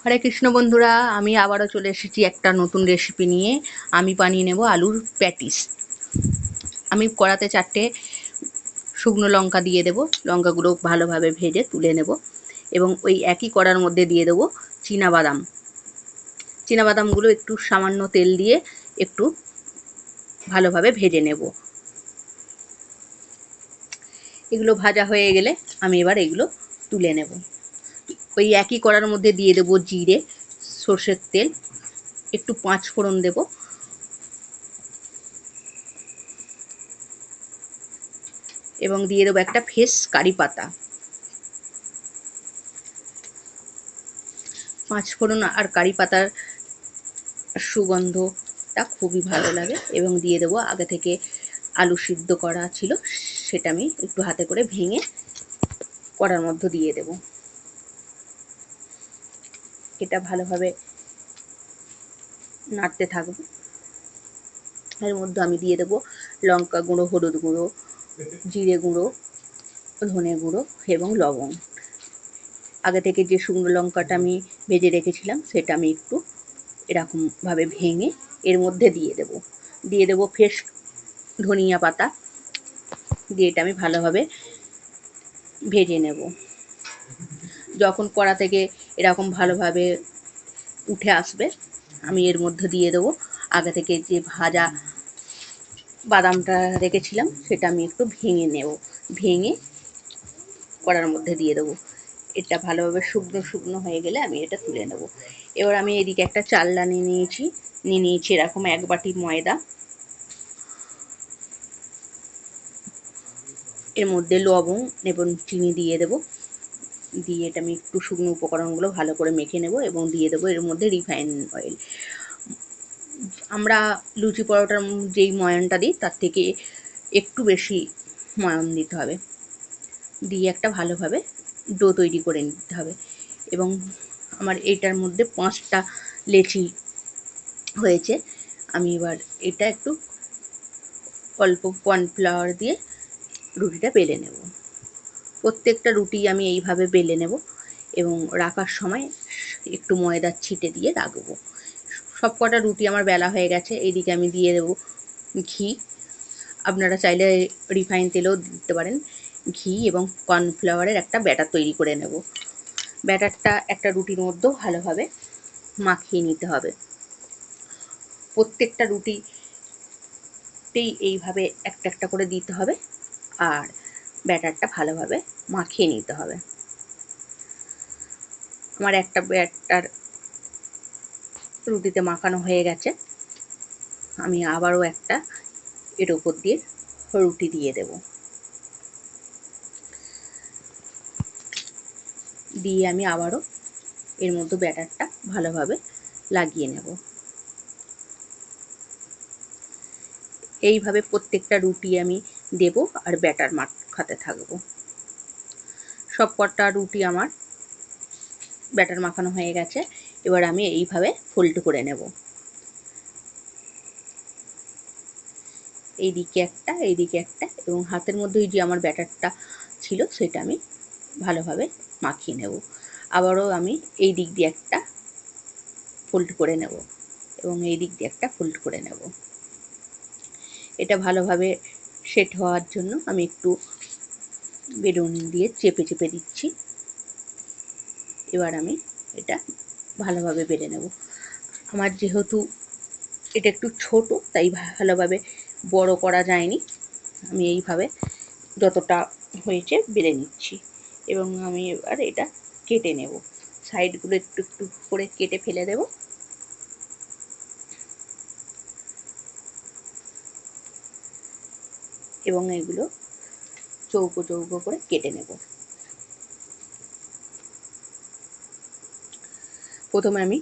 হরে কৃষ্ণ বন্ধুরা, আমি আবারও চলে এসেছি একটা নতুন রেসিপি নিয়ে। আমি বানিয়ে নেব আলুর প্যাটিস। আমি কড়াতে 4টে শুকনো লঙ্কা দিয়ে দেব। লঙ্কাগুলো ভালোভাবে ভেজে তুলে নেব এবং ওই একই কড়ার মধ্যে দিয়ে দেবো চীনাবাদাম। চীনাবাদামগুলো একটু সামান্য তেল দিয়ে একটু ভালোভাবে ভেজে নেব। এগুলো ভাজা হয়ে গেলে আমি এবার এগুলো তুলে নেব। ওই একই কড়ার মধ্যে দিয়ে দেবো জিরে, সর্ষের তেল, একটু 5 ফোড়ন দেব এবং দিয়ে দেবো একটা ফ্রেশ কারি পাতা। 5 ফোড়ন আর কারি পাতার সুগন্ধটা খুবই ভালো লাগে। এবং দিয়ে দেবো আগে থেকে আলু সিদ্ধ করা ছিল, সেটা আমি একটু হাতে করে ভেঙে কড়ার মধ্যে দিয়ে দেব। এটা ভালোভাবে নাড়তে থাকবো। এর মধ্যে আমি দিয়ে দেবো লঙ্কা গুঁড়ো, হলুদ গুঁড়ো, জিরে গুঁড়ো, ধনে গুঁড়ো এবং লবণ। আগে থেকে যে শুকনো লঙ্কাটা আমি ভেজে রেখেছিলাম সেটা আমি একটু এরকমভাবে ভেঙে এর মধ্যে দিয়ে দেবো ফ্রেশ ধনিয়া পাতা দিয়ে এটা আমি ভালোভাবে ভেজে নেব। যখন কড়া থেকে এরকম ভালোভাবে উঠে আসবে, আমি এর মধ্যে দিয়ে দেবো আগে থেকে যে ভাজা বাদামটা রেখেছিলাম, সেটা আমি একটু ভেঙে নেব। ভেঙে কড়ার মধ্যে দিয়ে দেবো। এটা ভালোভাবে শুকনো শুকনো হয়ে গেলে আমি এটা তুলে নেব। এবার আমি এদিকে একটা চালনা নিয়ে নিয়েছি এরকম 1 বাটি ময়দা। এর মধ্যে লবণ এবং চিনি দিয়ে দেবো। দিয়ে এটা আমি একটু শুকনো উপকরণগুলো ভালো করে মেখে নেব এবং দিয়ে দেবো এর মধ্যে রিফাইন অয়েল। আমরা লুচি পরোটার যেই ময়ানটা দিই তার থেকে একটু বেশি ময়ান দিতে হবে। দিয়ে একটা ভালোভাবে ডো তৈরি করে নিতে হবে। এবং আমার এটার মধ্যে 5টা লেচি হয়েছে। আমি এবার এটা একটু অল্প কর্নফ্লাওয়ার দিয়ে রুটিটা বেলে নেব। প্রত্যেকটা রুটি আমি এইভাবে বেলে নেব এবং রাখার সময় একটু ময়দার ছিটে দিয়ে রাখবো। সব কটা রুটি আমার বেলা হয়ে গেছে। এইদিকে আমি দিয়ে দেবো ঘি। আপনারা চাইলে রিফাইন তেলও দিতে পারেন। ঘি এবং কর্নফ্লাওয়ারের একটা ব্যাটার তৈরি করে নেব। ব্যাটারটা একটা রুটির মধ্যেও ভালোভাবে মাখিয়ে নিতে হবে। প্রত্যেকটা রুটিতেই এইভাবে একটা একটা করে দিতে হবে আর ব্যাটারটা ভালোভাবে মাখিয়ে নিতে হবে। আমার একটা ব্যাটার রুটিতে মাখানো হয়ে গেছে। আমি আবারও একটা এর উপর দিয়ে রুটি দিয়ে দেব। দিয়ে আমি আবারও এর মধ্যে ব্যাটারটা ভালোভাবে লাগিয়ে নেব। এইভাবে প্রত্যেকটা রুটি আমি দেব আর ব্যাটার মাখাতে থাকবো। সব কটা রুটি আমার ব্যাটার মাখানো হয়ে গেছে। এবার আমি এইভাবে ফোল্ড করে নেব। এইদিকে একটা, এইদিকে একটা, এবং হাতের মধ্যেই যে আমার ব্যাটারটা ছিল সেটা আমি ভালোভাবে মাখিয়ে নেব। আবারও আমি এই দিক দিয়ে একটা ফোল্ড করে নেব এবং এই দিক দিয়ে একটা ফোল্ড করে নেব। এটা ভালোভাবে সেট হওয়ার জন্য আমি একটু বেলুন দিয়ে চেপে চেপে দিচ্ছি। এবার আমি এটা ভালোভাবে বেলে নেব। আমার যেহেতু এটা একটু ছোট তাই ভালোভাবে বড় করা যায়নি। আমি এইভাবে যতটা হয়েছে বেলে নিচ্ছি এবং আমি এবার এটা কেটে নেব। সাইডগুলো একটু একটু করে কেটে ফেলে দেব। এবং এগুলো চৌকো চৌকো করে কেটে নেব। প্রথমে আমি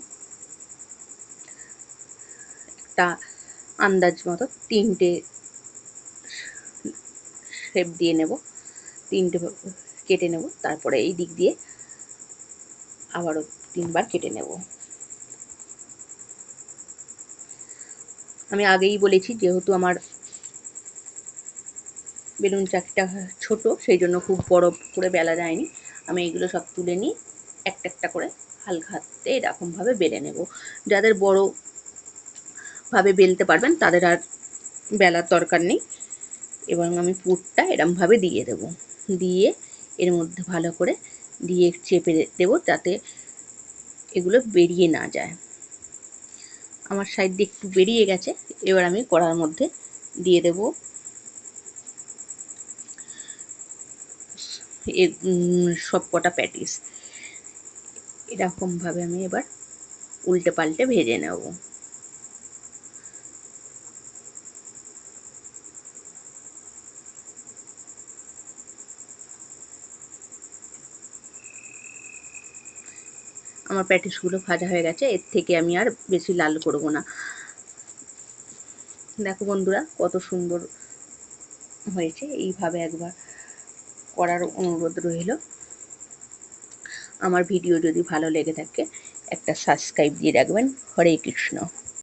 একটা আন্দাজ মতো 3টে শেপ দিয়ে নেব। 3টে কেটে নেব। তারপরে এই দিক দিয়ে আবারও 3বার কেটে নেব। আমি আগেই বলেছি যেহেতু আমার বেলুন চাকিটা ছোট, সেই জন্য খুব বড় করে বেলা যায়নি। আমি এইগুলো সব তুলে নিয়ে একটা একটা করে হালকা হাতে এরকমভাবে বেলে নেব। যাদের বড়োভাবে বেলতে পারবেন তাদের আর বেলার দরকার নেই। এবং আমি পুরটা এরমভাবে দিয়ে দেব, দিয়ে এর মধ্যে ভালো করে দিয়ে চেপে দেবো যাতে এগুলো বেরিয়ে না যায়। আমার সাইড দিয়ে একটু বেরিয়ে গেছে, এবার আমি কড়ার মধ্যে দিয়ে দেব সব কটা প্যাটিস। এরকমভাবে আমি এবার উল্টে পাল্টে ভেজে নেব। আমার প্যাটিসগুলো ভাজা হয়ে গেছে, এর থেকে আমি আর বেশি লাল করব না। দেখো বন্ধুরা কত সুন্দর হয়েছে। এইভাবে একবার করার অনুরোধ রইল। আমার ভিডিও যদি ভালো লেগে থাকে একটা সাবস্ক্রাইব দিয়ে রাখবেন। হরে কৃষ্ণ।